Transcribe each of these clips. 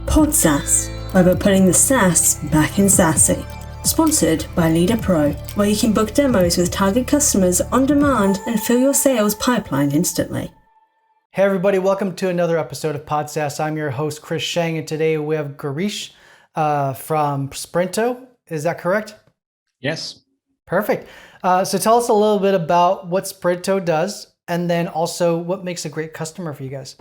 Pod SaaS, where we're putting the SaaS back in SaaSy. Sponsored by LeadrPro, where you can book demos with target customers on demand and fill your sales pipeline instantly. Hey everybody, welcome to another episode of Pod SaaS. I'm your host, Chris Shang, and today we have Girish from Sprinto. Is that correct? Yes. Perfect. So tell us a little bit about what Sprinto does, and then also what makes a great customer for you guys.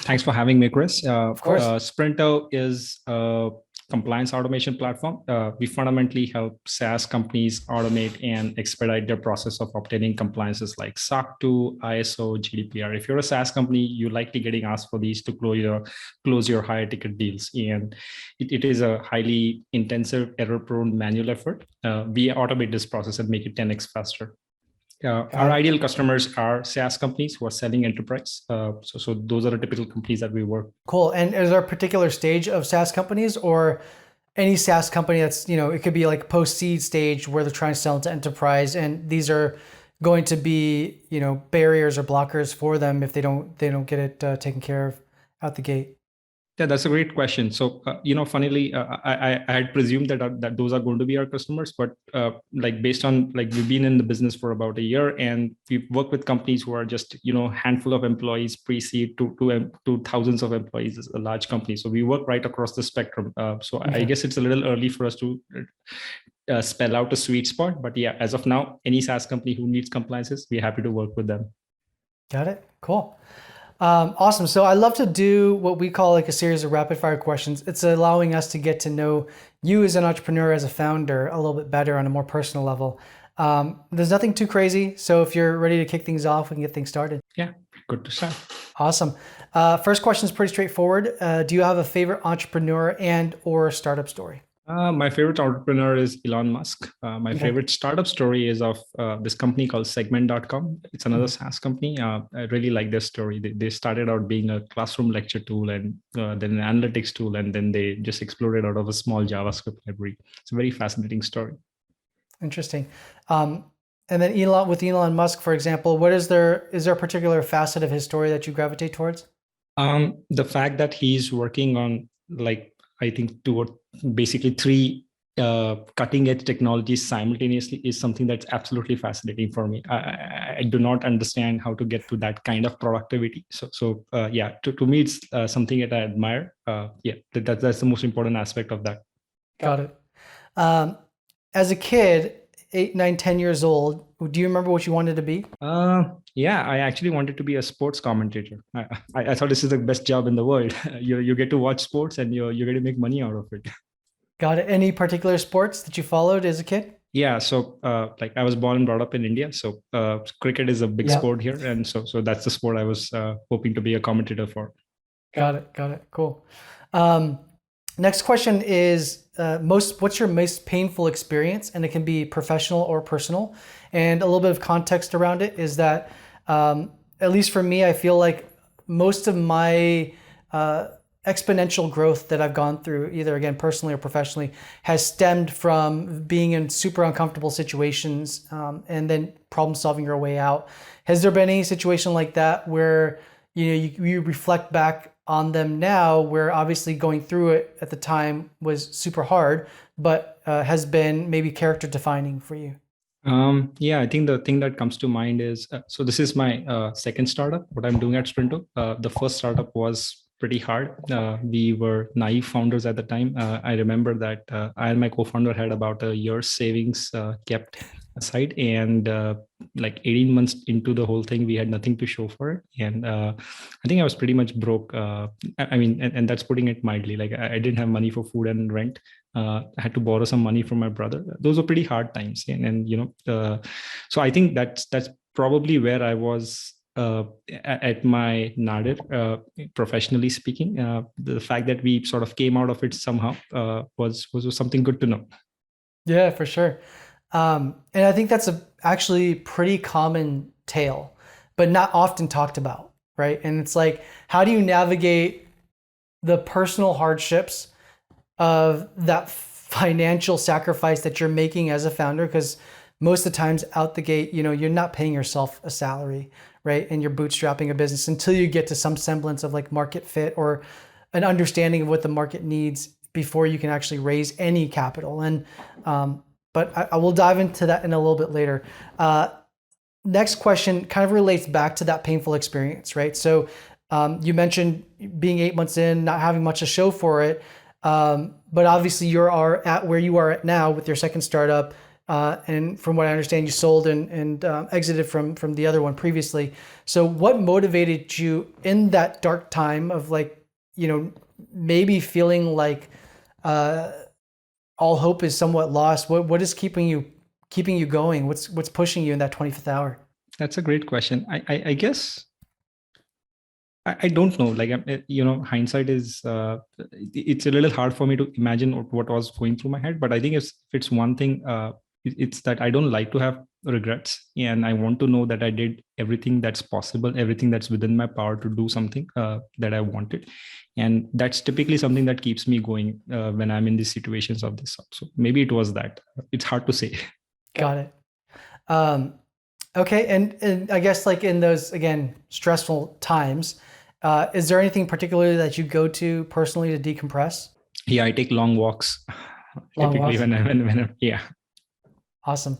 Thanks for having me, Chris. Of course. Sprinto is a compliance automation platform. We fundamentally help SaaS companies automate and expedite their process of obtaining compliances like SOC 2, ISO, GDPR. If you're a SaaS company, you're likely getting asked for these to close your higher ticket deals. And it is a highly intensive, error-prone manual effort. We automate this process and make it 10x faster. Our ideal customers are SaaS companies who are selling enterprise. So those are the typical companies that we work. Cool. And is there a particular stage of SaaS companies, or any SaaS company that's, it could be like post-seed stage where they're trying to sell into enterprise, and these are going to be, barriers or blockers for them if they don't get it taken care of out the gate? Yeah, that's a great question. So, funnily, I had presumed that those are going to be our customers, but based on we've been in the business for about a year, and we've worked with companies who are just handful of employees, pre-seed to thousands of employees, is a large company. So we work right across the spectrum. Okay. I guess it's a little early for us to spell out a sweet spot, but yeah, as of now, any SaaS company who needs compliances, we're happy to work with them. Got it. Cool. Awesome. So I love to do what we call a series of rapid fire questions. It's allowing us to get to know you as an entrepreneur, as a founder, a little bit better on a more personal level. There's nothing too crazy. So if you're ready to kick things off, we can get things started. Yeah, good to start. Awesome. First question is pretty straightforward. Do you have a favorite entrepreneur and or startup story? My favorite entrepreneur is Elon Musk. My favorite startup story is of this company called Segment.com. It's another SaaS company. I really like their story. They started out being a classroom lecture tool and then an analytics tool, and then they just exploded out of a small JavaScript library. It's a very fascinating story. Interesting. And then with Elon Musk, for example, is there a particular facet of his story that you gravitate towards? The fact that he's working on I think basically three cutting edge technologies simultaneously is something that's absolutely fascinating for me. I do not understand how to get to that kind of productivity. So to me, it's something that I admire. That's the most important aspect of that. Got it. As a kid, 8, 9, 10 years old, do you remember what you wanted to be? Yeah, I actually wanted to be a sports commentator. I thought this is the best job in the world. You get to watch sports and you're going to make money out of it. Got it. Any particular sports that you followed as a kid? Yeah, so I was born and brought up in India, so cricket is a big sport here, and so that's the sport I was hoping to be a commentator for. Got it. Cool. Next question is what's your most painful experience? And it can be professional or personal. And a little bit of context around it is that, at least for me, I feel like most of my exponential growth that I've gone through, either again personally or professionally, has stemmed from being in super uncomfortable situations and then problem solving your way out. Has there been any situation like that where you reflect back on them now, where obviously going through it at the time was super hard, but has been maybe character defining for you? Yeah, I think the thing that comes to mind is, so this is my second startup, what I'm doing at Sprinto. The first startup was pretty hard. We were naive founders at the time. I remember that I and my co-founder had about a year's savings kept aside, and 18 months into the whole thing, we had nothing to show for it. And I think I was pretty much broke. And that's putting it mildly. I didn't have money for food and rent. I had to borrow some money from my brother. Those were pretty hard times. So I think that's probably where I was at my nadir, professionally speaking. The fact that we sort of came out of it somehow was something good to know. Yeah, for sure. And I think that's actually pretty common tale, but not often talked about, right? And it's how do you navigate the personal hardships of that financial sacrifice that you're making as a founder? Because most of the times out the gate, you're not paying yourself a salary, right? And you're bootstrapping a business until you get to some semblance of market fit or an understanding of what the market needs before you can actually raise any capital. And but I will dive into that in a little bit later. Next question kind of relates back to that painful experience, right? So you mentioned being 8 months in, not having much to show for it, but obviously you are at where you are at now with your second startup. And from what I understand, you sold and exited from the other one previously. So what motivated you in that dark time of like, maybe feeling like all hope is somewhat lost? What is keeping you going? What's pushing you in that 25th hour? That's a great question. I guess I don't know. Like, hindsight is, it's a little hard for me to imagine what was going through my head. But I think if it's one thing, it's that I don't like to have regrets. And I want to know that I did everything that's possible, everything that's within my power to do something that I wanted. And that's typically something that keeps me going when I'm in these situations of this sort. So maybe it was that. It's hard to say. Got it. Okay. And I guess like in those, again, stressful times, is there anything particularly that you go to personally to decompress? Yeah, I take long walks. Typically when yeah. Awesome.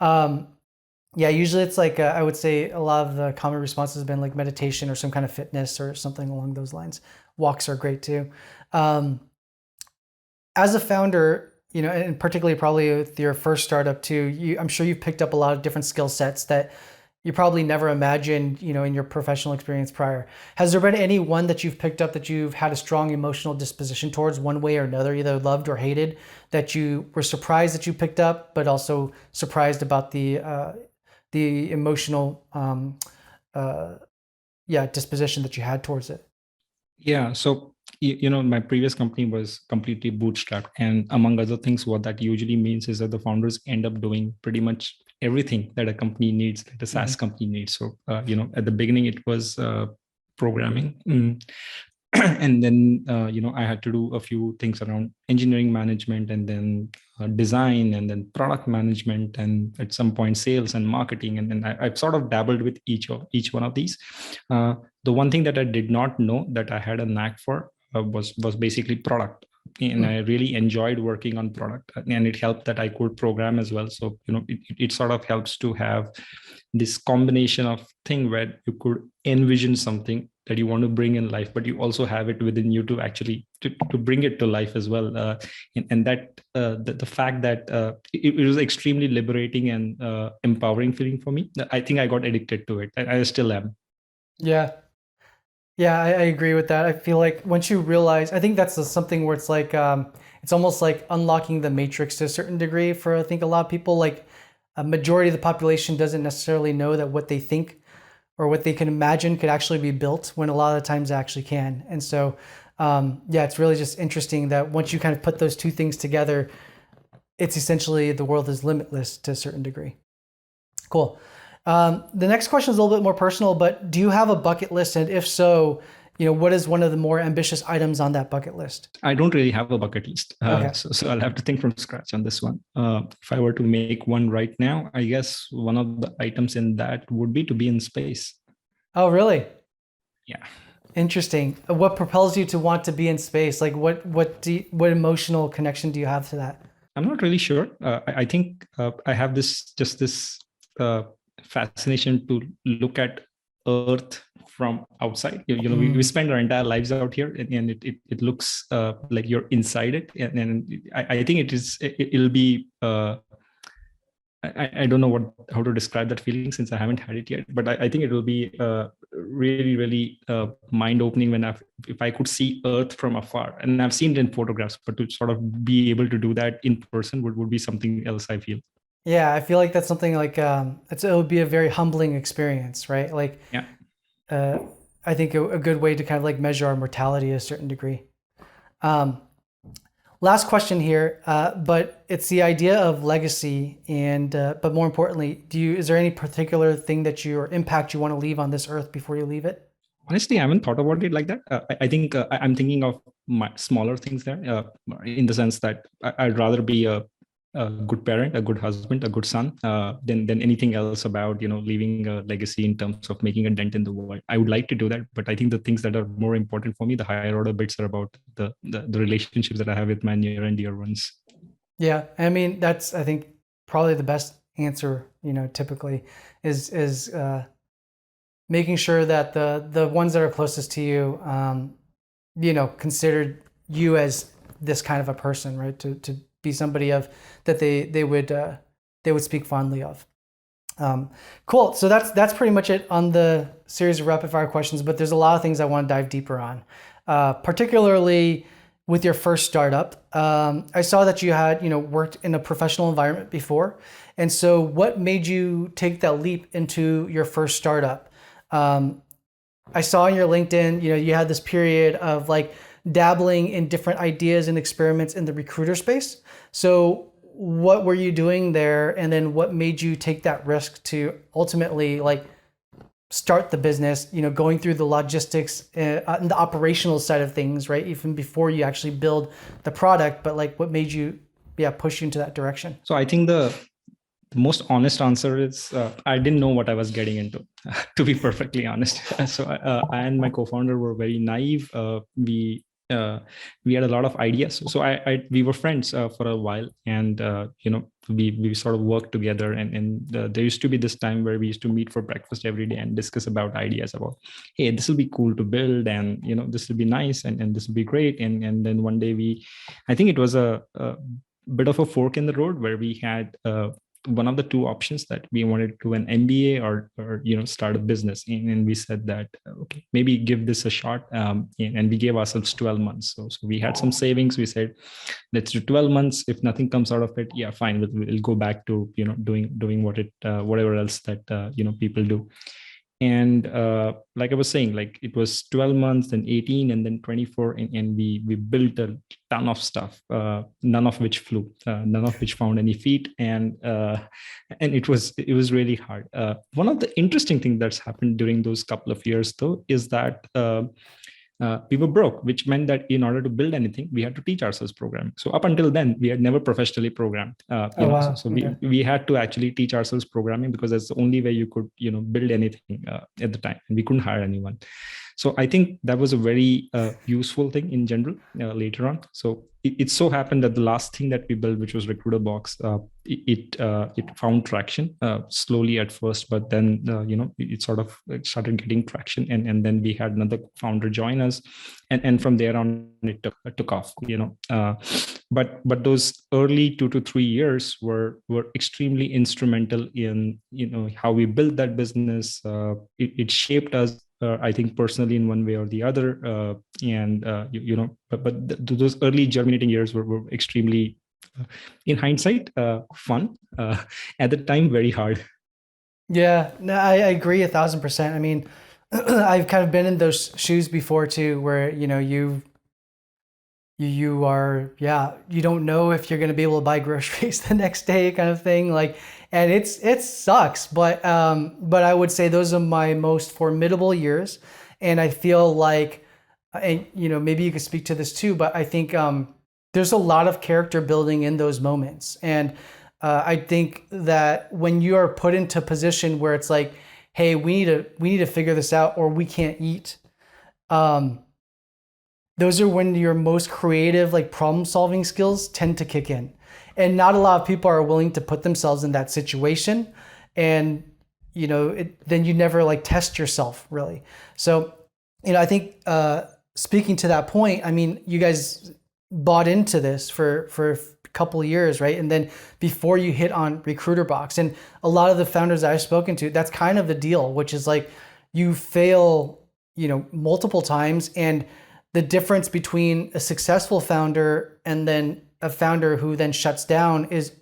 Yeah, usually it's like, I would say a lot of the common responses have been like meditation or some kind of fitness or something along those lines. Walks are great too. As a founder, and particularly probably with your first startup too, I'm sure you've picked up a lot of different skill sets that you probably never imagined, in your professional experience prior. Has there been any one that you've picked up that you've had a strong emotional disposition towards one way or another, either loved or hated, that you were surprised that you picked up, but also surprised about the emotional disposition that you had towards it? Yeah. So, my previous company was completely bootstrapped. And among other things, what that usually means is that the founders end up doing pretty much everything that a company needs, that a SaaS company needs. So, at the beginning, it was programming. And then, I had to do a few things around engineering management, and then design, and then product management, and at some point sales and marketing. And then I've sort of dabbled with each one of these. The one thing that I did not know that I had a knack for was basically product. And I really enjoyed working on product, and it helped that I could program as well. So, it sort of helps to have this combination of thing where you could envision something that you want to bring in life, but you also have it within you to actually to bring it to life as well. And that the fact that it was extremely liberating and empowering feeling for me. I think I got addicted to it. I still am. Yeah. Yeah, I agree with that. I feel like once you realize, I think that's something where it's like, it's almost like unlocking the matrix to a certain degree for, I think, a lot of people. Like a majority of the population doesn't necessarily know that what they think or what they can imagine could actually be built, when a lot of the times it actually can. And so, it's really just interesting that once you kind of put those two things together, it's essentially the world is limitless to a certain degree. Cool. The next question is a little bit more personal, but do you have a bucket list? And if so, what is one of the more ambitious items on that bucket list? I don't really have a bucket list. Okay. So I'll have to think from scratch on this one. If I were to make one right now, I guess one of the items in that would be to be in space. Oh, really? Yeah. Interesting. What propels you to want to be in space? Like what emotional connection do you have to that? I'm not really sure. I think I have this fascination to look at Earth from outside. We spend our entire lives out here, and it looks like you're inside it. And I think it'll be. I don't know how to describe that feeling, since I haven't had it yet. But I think it will be really, really mind opening if I could see Earth from afar. And I've seen it in photographs, but to sort of be able to do that in person would be something else, I feel. Yeah, I feel like that's something like it would be a very humbling experience, right? Like, yeah. I think a good way to kind of like measure our mortality to a certain degree. Last question here, but it's the idea of legacy, and but more importantly, is there any particular thing or impact you want to leave on this earth before you leave it? Honestly, I haven't thought about it like that. I think I'm thinking of smaller things there, in the sense that I'd rather be a a good parent, a good husband, a good son, than anything else about, leaving a legacy in terms of making a dent in the world. I would like to do that, but I think the things that are more important for me, the higher order bits, are about the relationships that I have with my near and dear ones. Yeah, I mean that's, I think, probably the best answer. Typically is making sure that the ones that are closest to you, considered you as this kind of a person, right? To be somebody of that they would speak fondly of. Cool. So that's pretty much it on the series of rapid fire questions, but there's a lot of things I want to dive deeper on, particularly with your first startup. I saw that you had, worked in a professional environment before. And so what made you take that leap into your first startup? I saw on your LinkedIn, you had this period of like dabbling in different ideas and experiments in the recruiter space. So what were you doing there? And then what made you take that risk to ultimately like start the business, going through the logistics and the operational side of things, right? Even before you actually build the product, but like what made you, push you into that direction? So I think the most honest answer is I didn't know what I was getting into, to be perfectly honest. So I and my co-founder were very naive. We had a lot of ideas. So we were friends for a while, and we sort of worked together. And there used to be this time where we used to meet for breakfast every day and discuss about ideas about, hey, this will be cool to build, and this will be nice, and this will be great. And then one day I think it was a bit of a fork in the road where we had one of the two options that we wanted to do an MBA or start a business. And we said that, okay, maybe give this a shot. And we gave ourselves 12 months. So we had some savings. We said, let's do 12 months. If nothing comes out of it, yeah, fine. We'll go back to, doing whatever else that, people do. And like I was saying, like it was 12 months, then 18, and then 24, and we built a ton of stuff, none of which flew, none of which found any feet, and it was really hard. One of the interesting things that's happened during those couple of years, though, is that we were broke, which meant that in order to build anything, we had to teach ourselves programming. So up until then, we had never professionally programmed. Wow. So we had to actually teach ourselves programming because that's the only way you could build anything at the time, and we couldn't hire anyone. So I think that was a very useful thing in general later on. So it so happened that the last thing that we built, which was Recruiterbox, it found traction slowly at first, but then it sort of started getting traction, and then we had another founder join us, and from there on it took off. But those early 2 to 3 years were extremely instrumental in how we built that business. It shaped us. I think personally in one way or the other, but those early germinating years were extremely, in hindsight, fun. At the time, very hard. Yeah, no, I agree 1,000%. I mean, I've kind of been in those shoes before too, where you are, you don't know if you're going to be able to buy groceries the next day, kind of thing. Like, and it sucks, but I would say those are my most formidable years, and I feel like, and maybe you could speak to this too, but I think there's a lot of character building in those moments, and I think that when you are put into a position where it's like, hey, we need to figure this out, or we can't eat. Those are when your most creative, like problem solving skills tend to kick in. And not a lot of people are willing to put themselves in that situation. And, then you never like test yourself really. So, I think speaking to that point, I mean, you guys bought into this for a couple of years, right? And then before you hit on Recruiterbox, and a lot of the founders that I've spoken to, that's kind of the deal, which is like you fail, multiple times, and the difference between a successful founder and then a founder who then shuts down is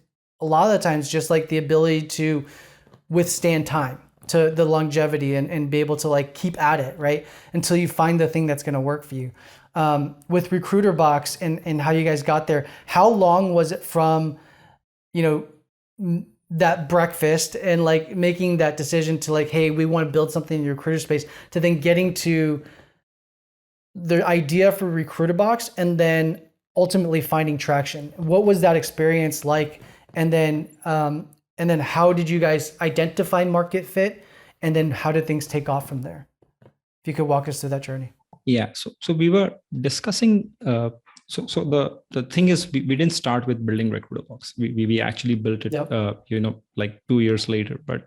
a lot of the times just like the ability to withstand time, to the longevity, and be able to like keep at it, right? Until you find the thing that's going to work for you. With Recruiterbox and how you guys got there, how long was it from, that breakfast and like making that decision to like, hey, we want to build something in the recruiter space, to then getting to the idea for Recruiterbox and then ultimately finding traction? What was that experience like? and then how did you guys identify market fit, and then how did things take off from there? If you could walk us through that journey. Yeah, so we were discussing. So the thing is, we didn't start with building Recruiterbox. We actually built it, Yep. like 2 years later. But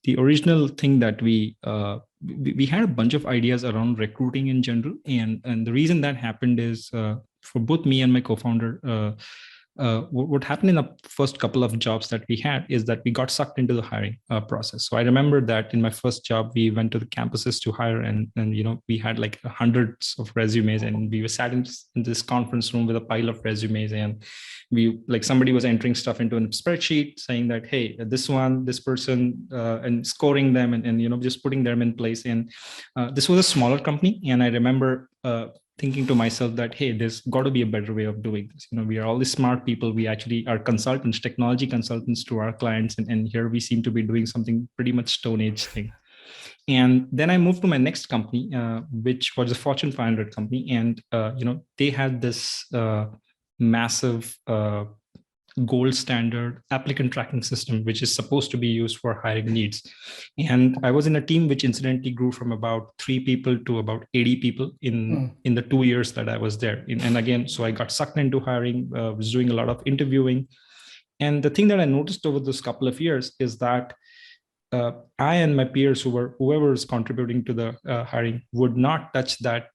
the original thing that we had a bunch of ideas around recruiting in general, and the reason that happened is for both me and my co-founder. What happened in the first couple of jobs that we had is that we got sucked into the hiring process. So I remember that in my first job, we went to the campuses to hire, and we had like hundreds of resumes, and we were sat in this conference room with a pile of resumes, and we like somebody was entering stuff into a spreadsheet saying that, hey, this person, and scoring them, and just putting them in place. And this was a smaller company, and I remember thinking to myself that, hey, there's got to be a better way of doing this. We are all these smart people. We actually are consultants, technology consultants to our clients. And here we seem to be doing something pretty much Stone Age thing. And then I moved to my next company, which was a Fortune 500 company. And, they had this massive gold standard applicant tracking system, which is supposed to be used for hiring needs. And I was in a team which incidentally grew from about 3 people to about 80 people in the 2 years that I was there. And again, so I got sucked into hiring, was doing a lot of interviewing. And the thing that I noticed over those couple of years is that I and my peers, whoever was contributing to the hiring, would not touch that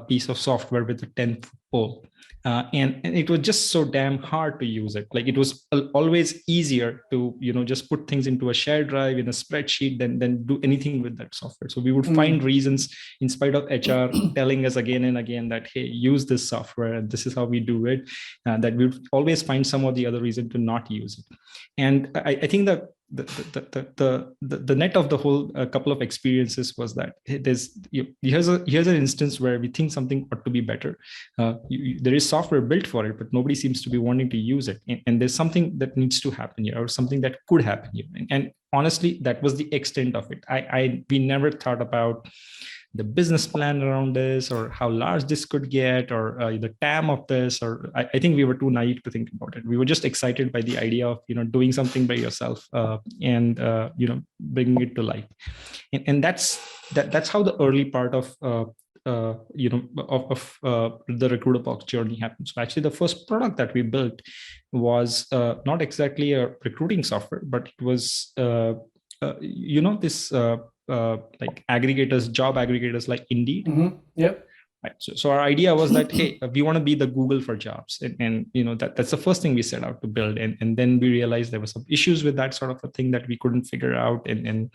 piece of software with a 10-foot pole. And it was just so damn hard to use it. Like, it was always easier to, just put things into a shared drive in a spreadsheet than do anything with that software. So we would find reasons, in spite of HR telling us again and again that, hey, use this software and this is how we do it, that we would always find some of the other reason to not use it. And I think that the net of the whole couple of experiences was that here's an instance where we think something ought to be better. There is software built for it, but nobody seems to be wanting to use it. And there's something that needs to happen here, or something that could happen here. And honestly, that was the extent of it. We never thought about the business plan around this, or how large this could get, or the TAM of this, or I think we were too naive to think about it. We were just excited by the idea of doing something by yourself, and bringing it to life. And that's how the early part of the Recruiterbox journey happened. So actually, the first product that we built was not exactly a recruiting software, but it was this like aggregators, job aggregators like Indeed. Mm-hmm. Yep. Right. So our idea was that, hey, we want to be the Google for jobs, and that's the first thing we set out to build, and then we realized there were some issues with that sort of a thing that we couldn't figure out, and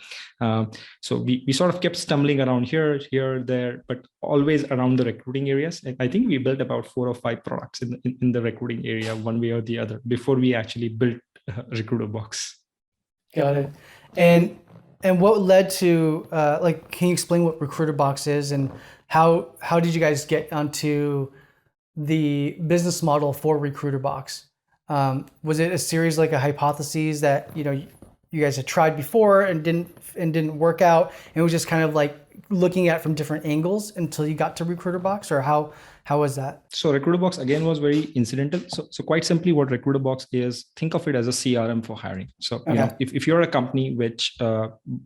so we sort of kept stumbling around here, there, but always around the recruiting areas. And I think we built about 4 or 5 products in the recruiting area, one way or the other, before we actually built Recruiterbox. Got it. And what led to can you explain what Recruiterbox is, and how did you guys get onto the business model for Recruiterbox? Was it a series, like a hypotheses that you guys had tried before and didn't work out, and it was just kind of like looking at it from different angles until you got to Recruiterbox, or how was that? So Recruiterbox again was very incidental. So quite simply, what Recruiterbox is, think of it as a CRM for hiring. So Okay. If you're a company which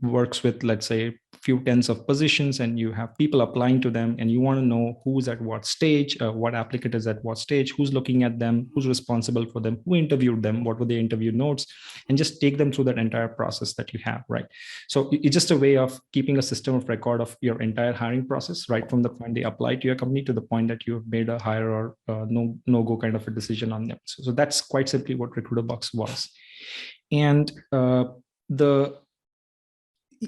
works with, let's say, few tens of positions, and you have people applying to them, and you want to know who's at what stage, what applicant is at what stage, who's looking at them, who's responsible for them, who interviewed them, what were the interview notes, and just take them through that entire process that you have, right? So it's just a way of keeping a system of record of your entire hiring process, right from the point they apply to your company to the point that you have made a hire or no-go kind of a decision on them. So that's quite simply what Recruiterbox was. And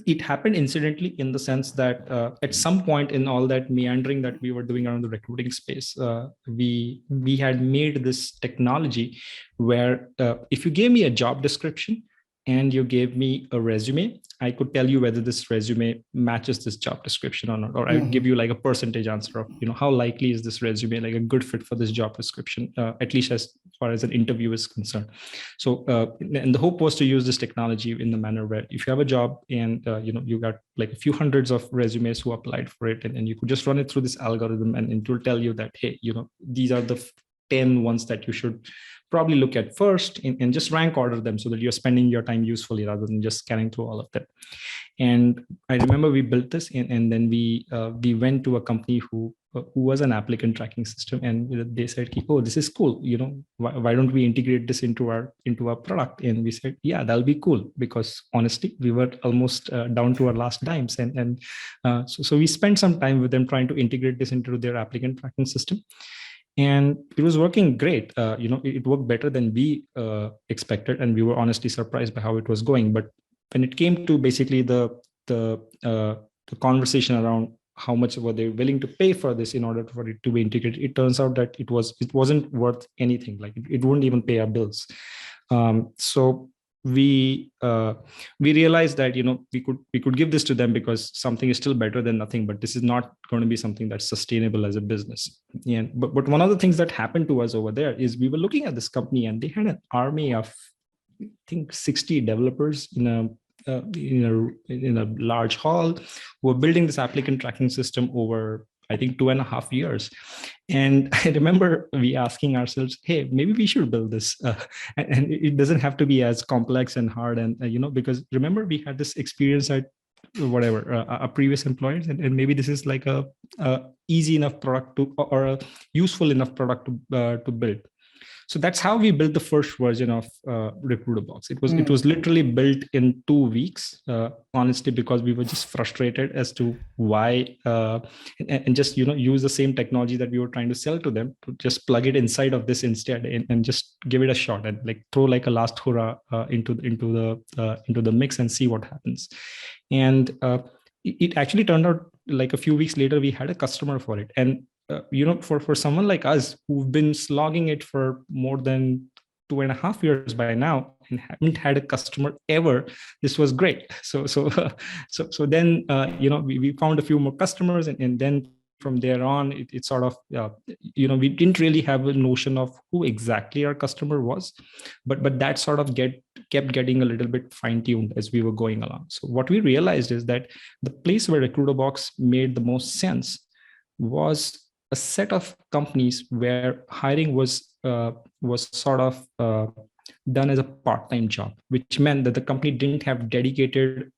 it happened incidentally, in the sense that at some point in all that meandering that we were doing around the recruiting space, we had made this technology where if you gave me a job description and you gave me a resume, I could tell you whether this resume matches this job description or not, or I would give you like a percentage answer of, how likely is this resume like a good fit for this job description, at least as far as an interview is concerned. So, and the hope was to use this technology in the manner where if you have a job and, you got like a few hundreds of resumes who applied for it, and you could just run it through this algorithm, and it will tell you that, hey, these are the 10 ones that you should probably look at first, and just rank order them so that you're spending your time usefully rather than just scanning through all of them. And I remember we built this, and then we went to a company who was an applicant tracking system, and they said, "Oh, this is cool. Why don't we integrate this into our product?" And we said, "Yeah, that'll be cool," because honestly, we were almost down to our last dimes, and so we spent some time with them trying to integrate this into their applicant tracking system. And it was working great. It worked better than we expected, and we were honestly surprised by how it was going. But when it came to basically the conversation around how much were they willing to pay for this in order for it to be integrated, it turns out that it wasn't worth anything. Like it wouldn't even pay our bills. So we realized that we could give this to them because something is still better than nothing, but this is not going to be something that's sustainable as a business. But one of the things that happened to us over there is we were looking at this company, and they had an army of, I think, 60 developers in a large hall who were building this applicant tracking system over, I think, 2.5 years. And I remember we asking ourselves, hey, maybe we should build this. And it doesn't have to be as complex and hard. And, because remember, we had this experience at our previous employers, and maybe this is like a easy enough product or a useful enough product to build. So that's how we built the first version of Recruiterbox. It was literally built in 2 weeks, honestly, because we were just frustrated as to why, and just use the same technology that we were trying to sell to them, to just plug it inside of this instead, and just give it a shot, and like throw like a last hurrah into the mix and see what happens. And it actually turned out like a few weeks later we had a customer for it. And for someone like us who've been slogging it for more than 2.5 years by now and haven't had a customer ever, this was great. So then we found a few more customers, and then from there on it sort of we didn't really have a notion of who exactly our customer was, but that sort of kept getting a little bit fine-tuned as we were going along. So what we realized is that the place where Recruiterbox made the most sense was a set of companies where hiring was sort of done as a part-time job, which meant that the company didn't have dedicated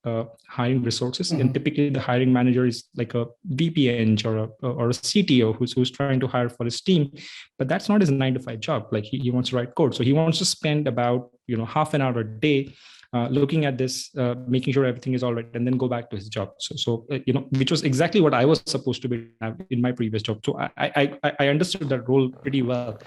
hiring resources. And typically the hiring manager is like a VP Eng or a CTO who's trying to hire for his team, but that's not his 9-to-5 job. Like he wants to write code. So he wants to spend about half an hour a day looking at this, making sure everything is all right, and then go back to his job. So which was exactly what I was supposed to be in my previous job. So I understood that role pretty well,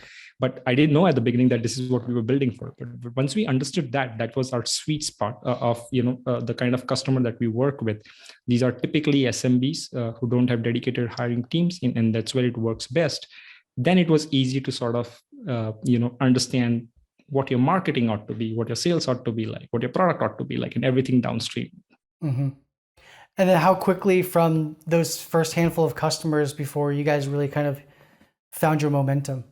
but I didn't know at the beginning that this is what we were building for. But once we understood that was our sweet spot of the kind of customer that we work with. These are typically SMBs who don't have dedicated hiring teams, and that's where it works best. Then it was easy to sort of understand what your marketing ought to be, what your sales ought to be like, what your product ought to be like, and everything downstream. Mm-hmm. And then how quickly from those first handful of customers before you guys really kind of found your momentum?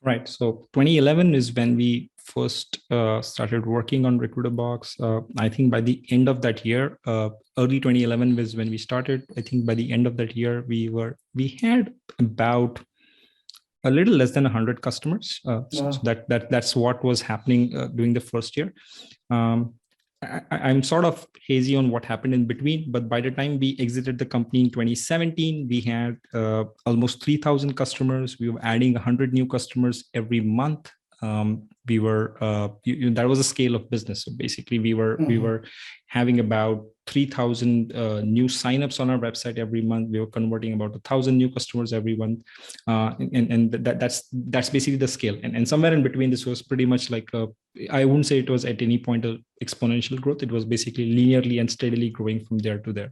Right. So 2011 is when we first started working on Recruiterbox. I think by the end of that year, early 2011 was when we started. I think by the end of that year, we had about a little less than 100 customers. Wow. So that's what was happening during the first year. I'm sort of hazy on what happened in between, but by the time we exited the company in 2017, we had almost 3,000 customers. We were adding 100 new customers every month. We were that was a scale of business. So basically, we were having about 3,000 new signups on our website every month. We were converting about 1,000 new customers every month, and that's basically the scale. And somewhere in between, this was pretty much like I wouldn't say it was at any point an exponential growth. It was basically linearly and steadily growing from there to there.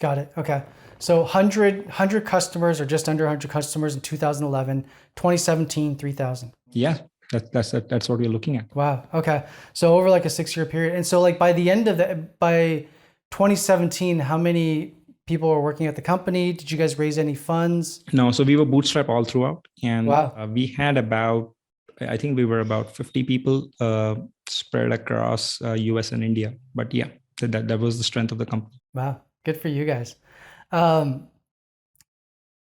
Got it. Okay. So 100 customers, or just under 100 customers in 2011, 2017, 3,000. Yeah. That's what we're looking at. Wow. Okay. So over like a 6-year period. And so like by 2017, how many people were working at the company? Did you guys raise any funds? No. So we were bootstrapped all throughout. And wow. We had I think we were about 50 people spread across US and India. But yeah, that was the strength of the company. Wow. Good for you guys. And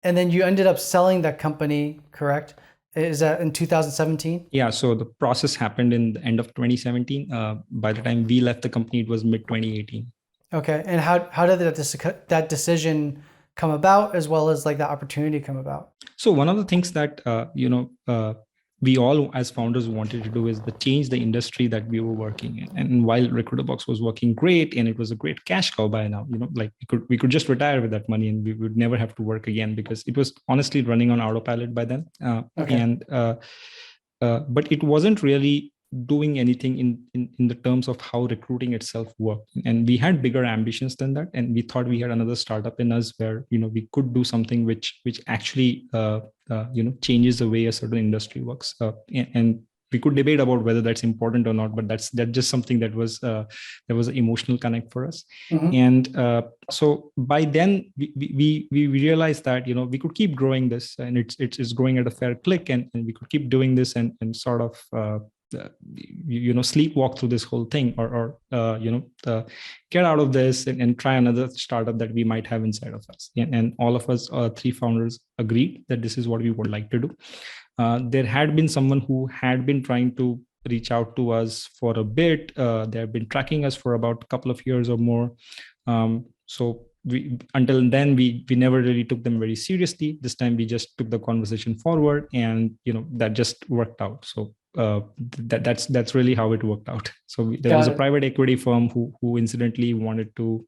then you ended up selling that company, correct? Is that in 2017? Yeah. So the process happened in the end of 2017. By the time we left the company, it was mid 2018. Okay. And how did that decision come about, as well as like the opportunity come about? So one of the things that we all as founders wanted to do is the change the industry that we were working in. And while Recruiterbox was working great and it was a great cash cow by now, like we could just retire with that money and we would never have to work again, because it was honestly running on autopilot by then. But it wasn't really doing anything in the terms of how recruiting itself worked. And we had bigger ambitions than that. And we thought we had another startup in us where, we could do something which actually, changes the way a certain industry works. And we could debate about whether that's important or not, but that's just something that was an emotional connect for us. Mm-hmm. And so by then we realized that we could keep growing this, and it's growing at a fair click, and we could keep doing this and sort of sleepwalk through this whole thing, or get out of this and try another startup that we might have inside of us. And all of us, three founders, agreed that this is what we would like to do. There had been someone who had been trying to reach out to us for a bit. They have been tracking us for about a couple of years or more. So until then, we never really took them very seriously. This time we just took the conversation forward, and that just worked out. So that's really how it worked out. So there was a private equity firm who incidentally wanted to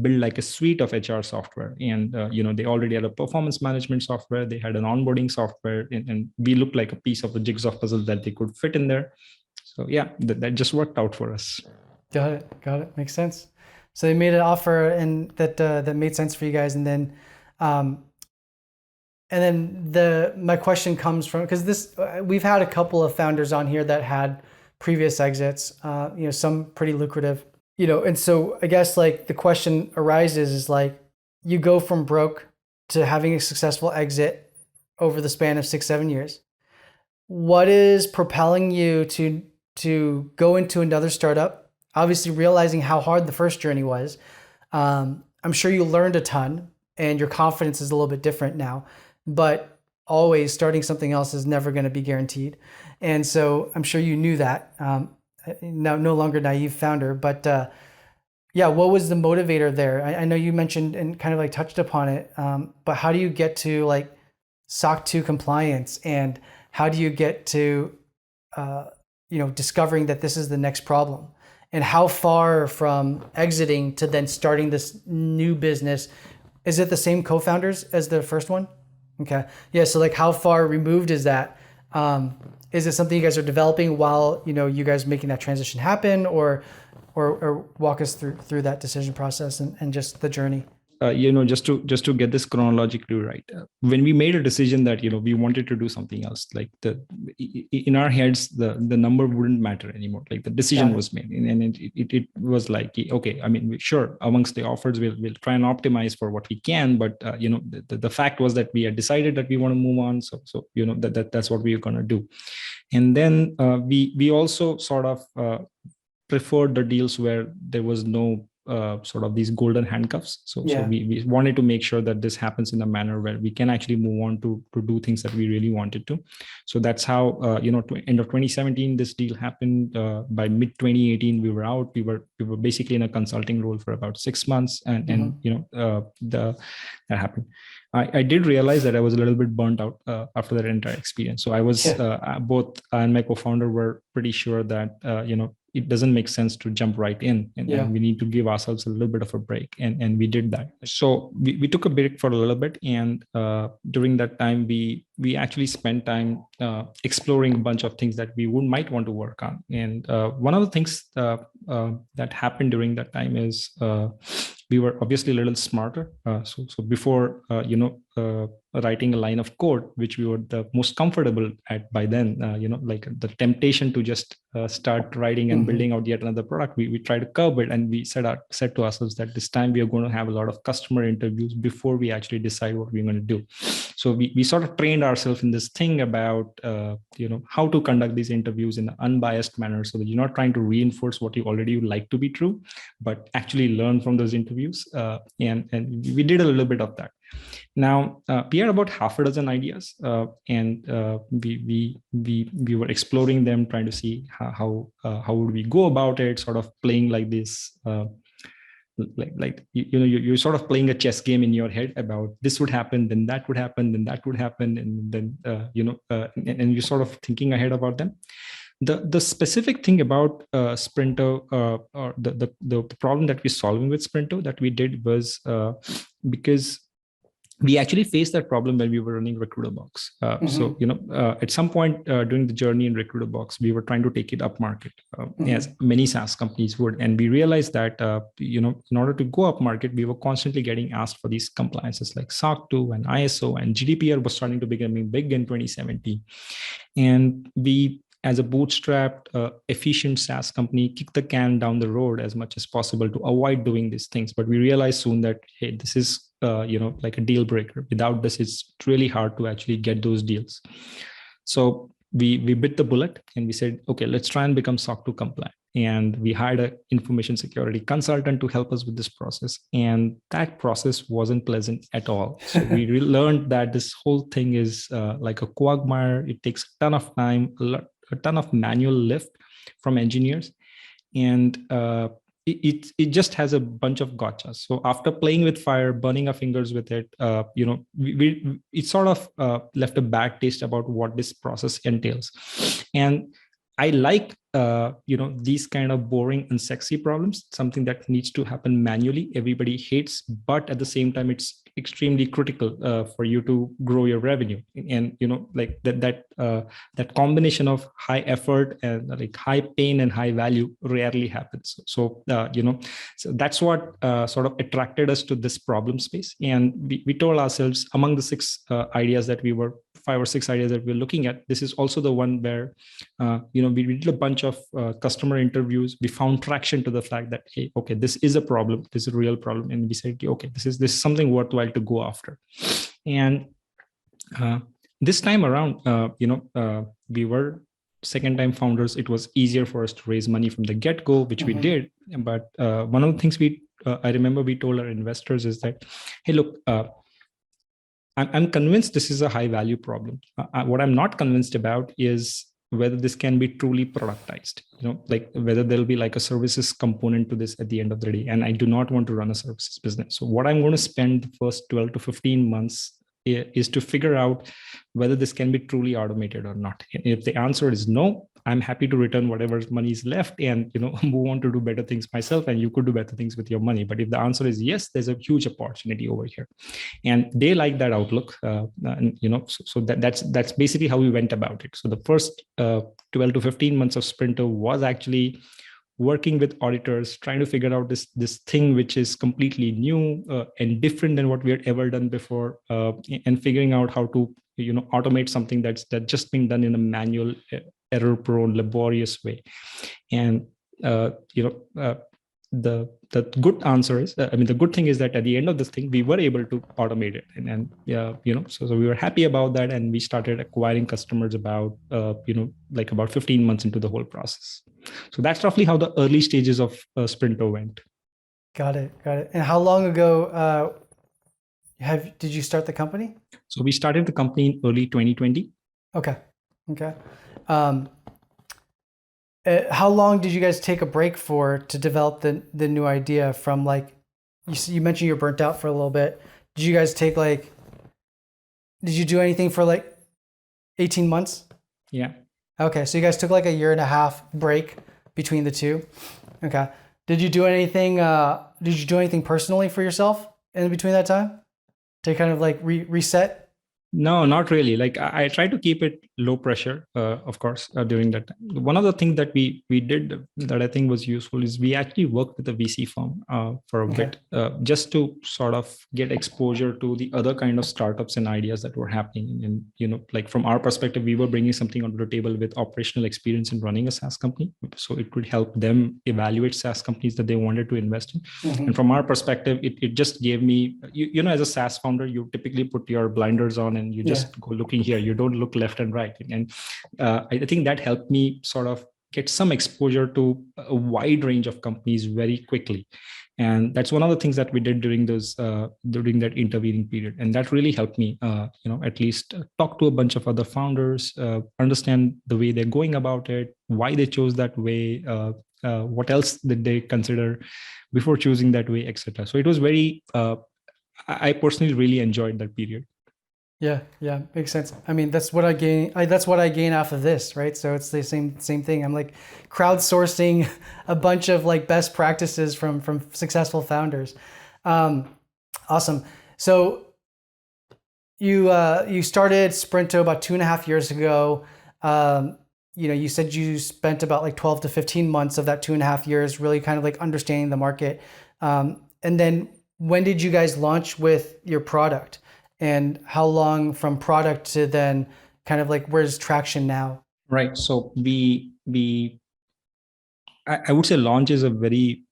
build like a suite of HR software, and they already had a performance management software, they had an onboarding software, and we looked like a piece of the jigsaw puzzle that they could fit in there. So yeah, that just worked out for us. Got it. Makes sense. So they made an offer, and that made sense for you guys, and then my question comes from, because we've had a couple of founders on here that had previous exits, some pretty lucrative, and so I guess like the question arises is like, you go from broke to having a successful exit over the span of 6-7 years. What is propelling you to go into another startup? Obviously realizing how hard the first journey was. I'm sure you learned a ton and your confidence is a little bit different now, but always starting something else is never going to be guaranteed. And so I'm sure you knew that. Now, no longer naive founder, but what was the motivator there? I know you mentioned and kind of like touched upon it, but how do you get to like SOC 2 compliance, and how do you get to, discovering that this is the next problem? And how far from exiting to then starting this new business? Is it the same co-founders as the first one? Okay. Yeah. So like, how far removed is that? Is it something you guys are developing while, you guys making that transition happen, or walk us through that decision process and just the journey? Just to get this chronologically right, when we made a decision that we wanted to do something else, like in our heads the number wouldn't matter anymore. Like the decision was made, and it was like, okay, I mean, sure, amongst the offers we'll try and optimize for what we can, but the fact was that we had decided that we want to move on. So that's what we are going to do. And then we also sort of preferred the deals where there was no sort of these golden handcuffs. So we wanted to make sure that this happens in a manner where we can actually move on to do things that we really wanted to. So that's how, end of 2017, this deal happened. By mid 2018, we were out. We were basically in a consulting role for about 6 months, and that happened. I did realize that I was a little bit burnt out after that entire experience. So I was both I and my co-founder were pretty sure that it doesn't make sense to jump right in, and we need to give ourselves a little bit of a break, and we did that. So we took a break for a little bit, and during that time we actually spent time exploring a bunch of things that we might want to work on. And one of the things that happened during that time is we were obviously a little smarter. So before writing a line of code, which we were the most comfortable at by then, like the temptation to just start writing and building out yet another product, we tried to curb it, and we said to ourselves that this time we are going to have a lot of customer interviews before we actually decide what we're going to do. So we sort of trained ourselves in this thing about how to conduct these interviews in an unbiased manner, so that you're not trying to reinforce what you already would like to be true, but actually learn from those interviews. And we did a little bit of that. Now we had about half a dozen ideas, and we were exploring them, trying to see how would we go about it, sort of playing like this. Like you're sort of playing a chess game in your head about this would happen, then that would happen, then that would happen, and then and you're sort of thinking ahead about them. The specific thing about Sprinto, or the problem that we're solving with Sprinto that we did was because we actually faced that problem when we were running Recruiterbox. So, at some point during the journey in Recruiterbox, we were trying to take it up market, as many SaaS companies would. And we realized that, in order to go up market, we were constantly getting asked for these compliances like SOC 2 and ISO, and GDPR was starting to becoming big in 2017. And we, as a bootstrapped, efficient SaaS company, kick the can down the road as much as possible to avoid doing these things. But we realized soon that, hey, this is like a deal breaker. Without this, it's really hard to actually get those deals. So we bit the bullet and we said, okay, let's try and become SOC 2 compliant. And we hired an information security consultant to help us with this process. And that process wasn't pleasant at all. So we learned that this whole thing is like a quagmire. It takes a ton of time, a ton of manual lift from engineers. And it just has a bunch of gotchas. So after playing with fire, burning our fingers with it, it sort of left a bad taste about what this process entails. And I like, these kind of boring and sexy problems, something that needs to happen manually. Everybody hates, but at the same time, it's extremely critical for you to grow your revenue. And, like that combination of high effort and like high pain and high value rarely happens. So, so that's what sort of attracted us to this problem space. And we told ourselves, among the five or six ideas that we're looking at, this is also the one where, we did a bunch of customer interviews. We found traction to the fact that, hey, okay, this is a problem. This is a real problem. And we said, okay, this is something worthwhile to go after. And this time around, we were second-time founders. It was easier for us to raise money from the get-go, which we did. But one of the things I remember we told our investors is that, hey, look, I'm convinced this is a high-value problem. What I'm not convinced about is whether this can be truly productized, like whether there'll be like a services component to this at the end of the day. And I do not want to run a services business. So what I'm going to spend the first 12 to 15 months is to figure out whether this can be truly automated or not. If the answer is no, I'm happy to return whatever money is left and move on to do better things myself, and you could do better things with your money. But if the answer is yes, there's a huge opportunity over here, and they like that outlook. So that's basically how we went about it. So the first 12 to 15 months of Sprinto was actually working with auditors, trying to figure out this thing which is completely new and different than what we had ever done before, and figuring out how to automate something that's just being done in a manual, error-prone, laborious way. And the good answer is, the good thing is that at the end of this thing, we were able to automate it, and so we were happy about that, and we started acquiring customers about about 15 months into the whole process. So that's roughly how the early stages of Sprinto went. Got it. And how long ago did you start the company? So we started the company in early 2020. Okay. How long did you guys take a break to develop the new idea from, like, you mentioned you're burnt out for a little bit. Did you guys did you do anything for like 18 months? Yeah. Okay. So you guys took like a year and a half break between the two. Okay. Did you do anything personally for yourself in between that time to kind of like reset? No, not really. Like I try to keep it low pressure, of course, during that time. One of the things that we did that I think was useful is we actually worked with a VC firm for a bit, just to sort of get exposure to the other kind of startups and ideas that were happening. And, like from our perspective, we were bringing something onto the table with operational experience in running a SaaS company. So it could help them evaluate SaaS companies that they wanted to invest in. And from our perspective, it just gave me, as a SaaS founder, you typically put your blinders on and you just go looking here. You don't look left and right. And I think that helped me sort of get some exposure to a wide range of companies very quickly. And that's one of the things that we did during during that intervening period, and that really helped me, at least talk to a bunch of other founders, understand the way they're going about it, why they chose that way, what else did they consider before choosing that way, etc. So it was very. I personally really enjoyed that period. Yeah, makes sense. I mean, that's what I gain. That's what I gain off of this, right? So it's the same thing. I'm like crowdsourcing a bunch of like best practices from successful founders. Awesome. So you started Sprinto about 2.5 years ago. You said you spent about like 12 to 15 months of that 2.5 years really kind of like understanding the market. And then when did you guys launch with your product? And how long from product to then kind of like where's traction now? Right. So I would say launch is a very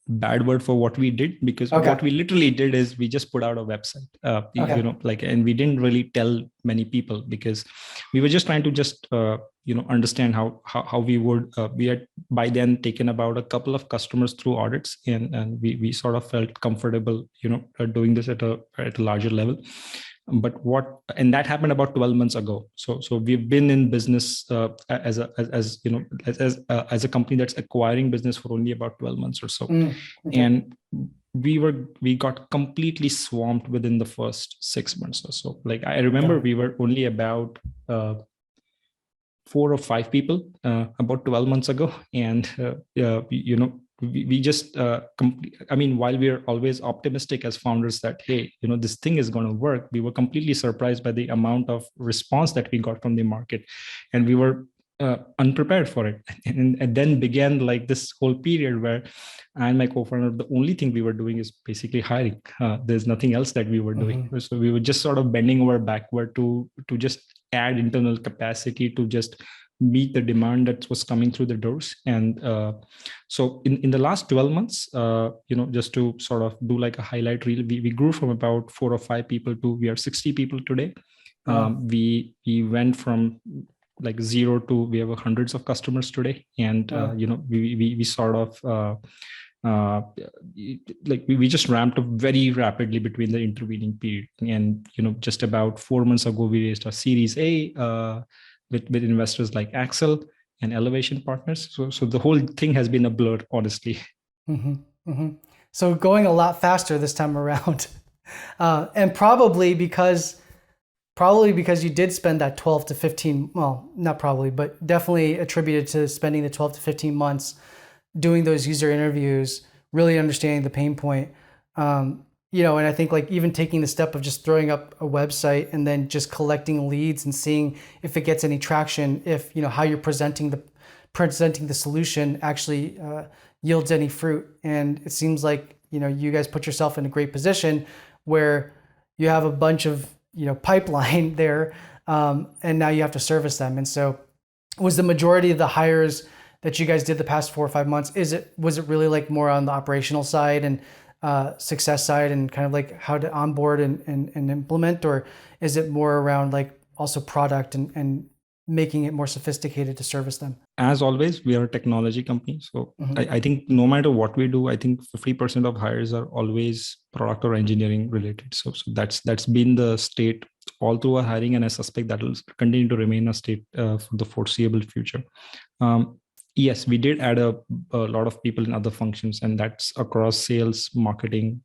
bad word for what we did, because what we literally did is we just put out a website, and we didn't really tell many people, because we were just trying to just, understand how we would, we had by then taken about a couple of customers through audits, and we sort of felt comfortable, doing this at a larger level. But that happened about 12 months ago. So we've been in business as a company that's acquiring business for only about 12 months or so. And we got completely swamped within the first 6 months or so. Like I remember we were only about 4 or 5 people about 12 months ago, and we just while we are always optimistic as founders that, hey, this thing is going to work, we were completely surprised by the amount of response that we got from the market, and we were unprepared for it. And then began like this whole period where I and my co-founder, the only thing we were doing is basically hiring. There's nothing else that we were doing. So we were just sort of bending over backward to just add internal capacity to just meet the demand that was coming through the doors. And so in the last 12 months, just to sort of do like a highlight reel, we grew from about 4 or 5 people to we are 60 people today. We went from like 0 to we have hundreds of customers today. And we sort of we just ramped up very rapidly between the intervening period. And just about 4 months ago, we raised our Series A with investors like Axel and Elevation Partners. So the whole thing has been a blur, honestly. So going a lot faster this time around, and probably because you did spend that 12 to 15, well, not probably, but definitely attributed to spending the 12 to 15 months doing those user interviews, really understanding the pain point. And I think like even taking the step of just throwing up a website and then just collecting leads and seeing if it gets any traction, if, how you're presenting the solution actually yields any fruit. And it seems like, you guys put yourself in a great position where you have a bunch of, pipeline there, and now you have to service them. And so was the majority of the hires that you guys did the past 4 or 5 months, was it really like more on the operational side and success side and kind of like how to onboard and implement, or is it more around like also product and making it more sophisticated to service them? As always, we are a technology company. So I think no matter what we do, I think 50% of hires are always product or engineering related. So that's been the state all through our hiring, and I suspect that will continue to remain a state for the foreseeable future. Yes, we did add a lot of people in other functions, and that's across sales, marketing,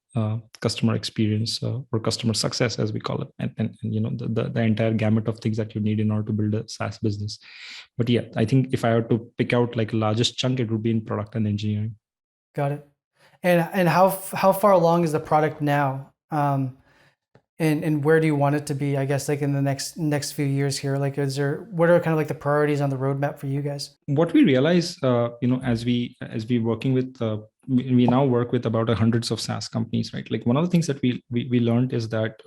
customer experience, or customer success, as we call it, and the entire gamut of things that you need in order to build a SaaS business. But yeah, I think if I were to pick out like largest chunk, it would be in product and engineering. Got it. And how far along is the product now? And where do you want it to be, I guess, like in the next few years here? Like, what are kind of like the priorities on the roadmap for you guys? What we realize, as we working with, we now work with about hundreds of SaaS companies, right? Like one of the things that we learned is that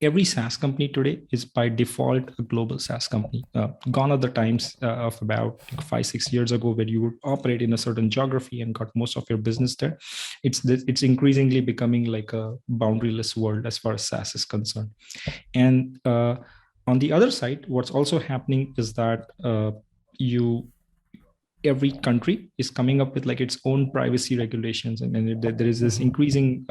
every SaaS company today is by default a global SaaS company. Gone are the times of about 5-6 years ago where you would operate in a certain geography and got most of your business there. It's increasingly becoming like a boundaryless world as far as SaaS is concerned. And on the other side, what's also happening is that every country is coming up with like its own privacy regulations, and there is this increasing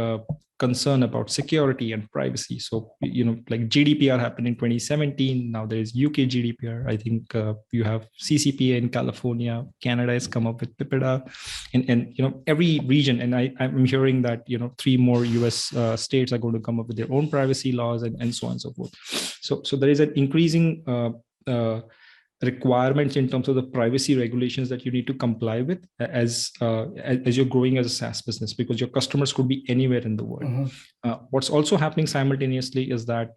concern about security and privacy. So like GDPR happened in 2017. Now there is UK GDPR. I think you have CCPA in California. Canada has come up with PIPEDA, and every region. And I'm hearing that 3 more US states are going to come up with their own privacy laws, and so on and so forth. So there is an increasing requirements in terms of the privacy regulations that you need to comply with as you're growing as a SaaS business, because your customers could be anywhere in the world. What's also happening simultaneously is that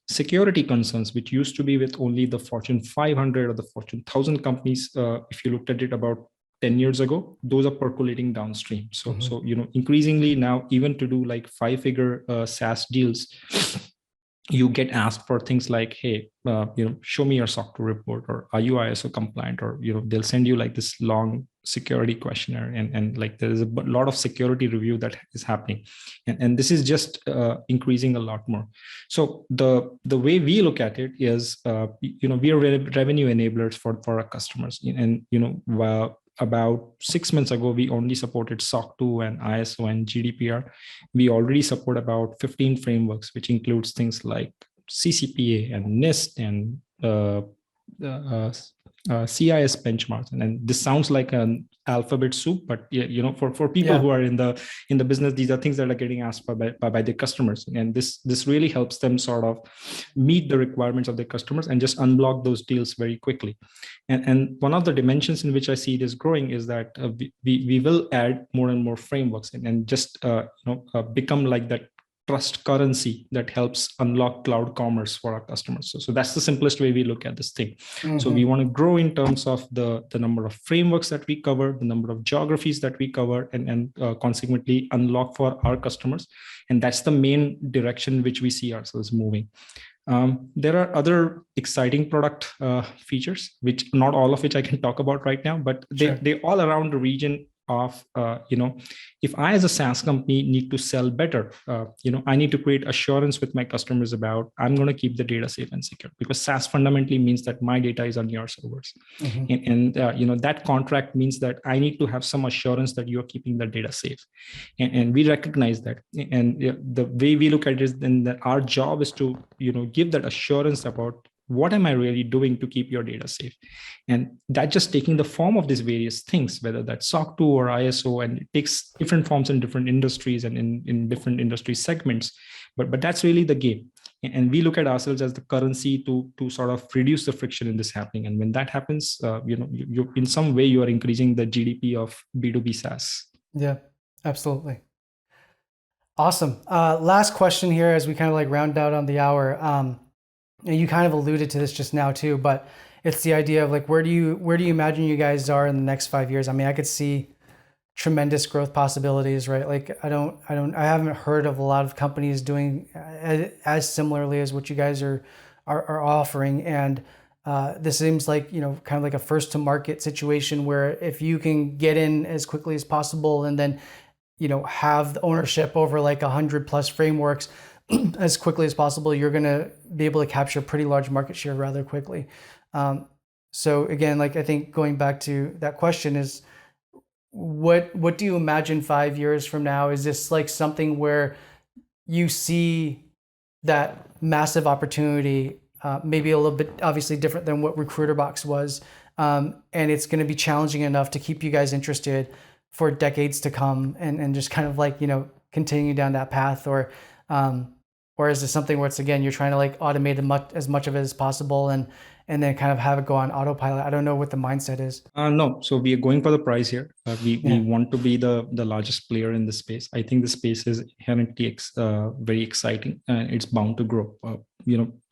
security concerns, which used to be with only the Fortune 500 or the Fortune 1000 companies, if you looked at it about 10 years ago, those are percolating downstream. So increasingly now, even to do like 5-figure SaaS deals, you get asked for things like, hey, show me your software report, or are you ISO compliant, or they'll send you like this long security questionnaire, and like there is a lot of security review that is happening, and this is just increasing a lot more. So the way we look at it is, we are revenue enablers for our customers, and about 6 months ago, we only supported SOC 2 and ISO and GDPR. We already support about 15 frameworks, which includes things like CCPA and NIST and CIS benchmarks. And this sounds like an alphabet soup, but for people who are in the business, these are things that are getting asked by the customers, and this really helps them sort of meet the requirements of their customers and just unblock those deals very quickly. And one of the dimensions in which I see it is growing is that we will add more and more frameworks, and just become like that trust currency that helps unlock cloud commerce for our customers. So that's the simplest way we look at this thing. So we want to grow in terms of the number of frameworks that we cover, the number of geographies that we cover, and consequently unlock for our customers. And that's the main direction which we see ourselves moving. There are other exciting product features, which not all of which I can talk about right now, but they all around the region of, if I as a SaaS company need to sell better, I need to create assurance with my customers about, I'm going to keep the data safe and secure, because SaaS fundamentally means that my data is on your servers. And that contract means that I need to have some assurance that you're keeping the data safe. And we recognize that. And the way we look at it is then that our job is to, give that assurance about, what am I really doing to keep your data safe? And that just taking the form of these various things, whether that's SOC 2 or ISO, and it takes different forms in different industries and in different industry segments. But that's really the game. And we look at ourselves as the currency to sort of reduce the friction in this happening. And when that happens, you in some way, you are increasing the GDP of B2B SaaS. Yeah, absolutely. Awesome. Last question here as we kind of like round out on the hour. And you kind of alluded to this just now too, but it's the idea of like, where do you imagine you guys are in the next 5 years? I mean, I could see tremendous growth possibilities, right? Like I haven't heard of a lot of companies doing as similarly as what you guys are offering. And this seems like, kind of like a first to market situation where if you can get in as quickly as possible and then, have the ownership over like 100+ frameworks as quickly as possible, you're going to be able to capture pretty large market share rather quickly. So again, like I think going back to that question is, what do you imagine 5 years from now? Is this like something where you see that massive opportunity, maybe a little bit obviously different than what Recruiterbox was, and it's going to be challenging enough to keep you guys interested for decades to come, and just kind of like, continue down that path, or is this something where it's, again, you're trying to like automate as much of it as possible and then kind of have it go on autopilot? I don't know what the mindset is. No, so we are going for the prize here. We want to be the largest player in this space. I think the space is inherently very exciting, and it's bound to grow.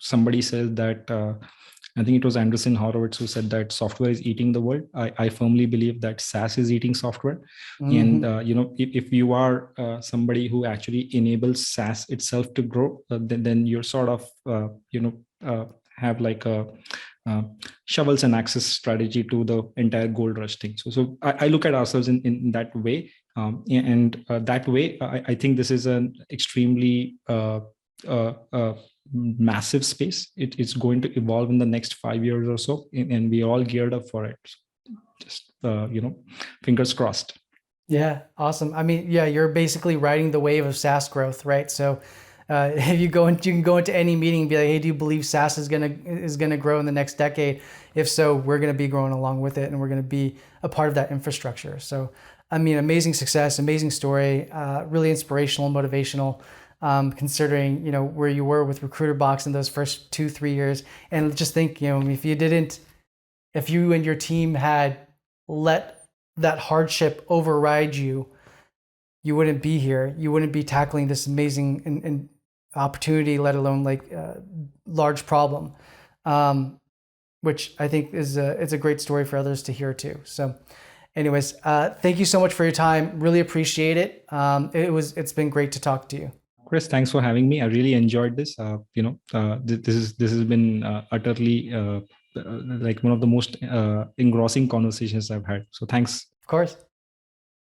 Somebody said that, I think it was Anderson Horowitz who said that software is eating the world. I firmly believe that SaaS is eating software. And, if you are somebody who actually enables SaaS itself to grow, then you're sort of, have like a shovels and access strategy to the entire gold rush thing. So I look at ourselves in that way. That way, I think this is an extremely massive space. It's going to evolve in the next 5 years or so, and we all geared up for it. So just fingers crossed. Yeah, awesome. I mean, yeah, you're basically riding the wave of SaaS growth, right? So if you can go into any meeting and be like, hey, do you believe SaaS is gonna grow in the next decade? If so, we're gonna be growing along with it, and we're gonna be a part of that infrastructure. So, I mean, amazing success, amazing story, really inspirational and motivational. Considering where you were with Recruiterbox in those first 2-3 years, and just think, if you and your team had let that hardship override you, you wouldn't be here. You wouldn't be tackling this amazing and opportunity, let alone like large problem, which I think is it's a great story for others to hear too. So, anyways, thank you so much for your time. Really appreciate it. It's been great to talk to you. Chris, thanks for having me. I really enjoyed this. This has been utterly like one of the most engrossing conversations I've had. So thanks. Of course.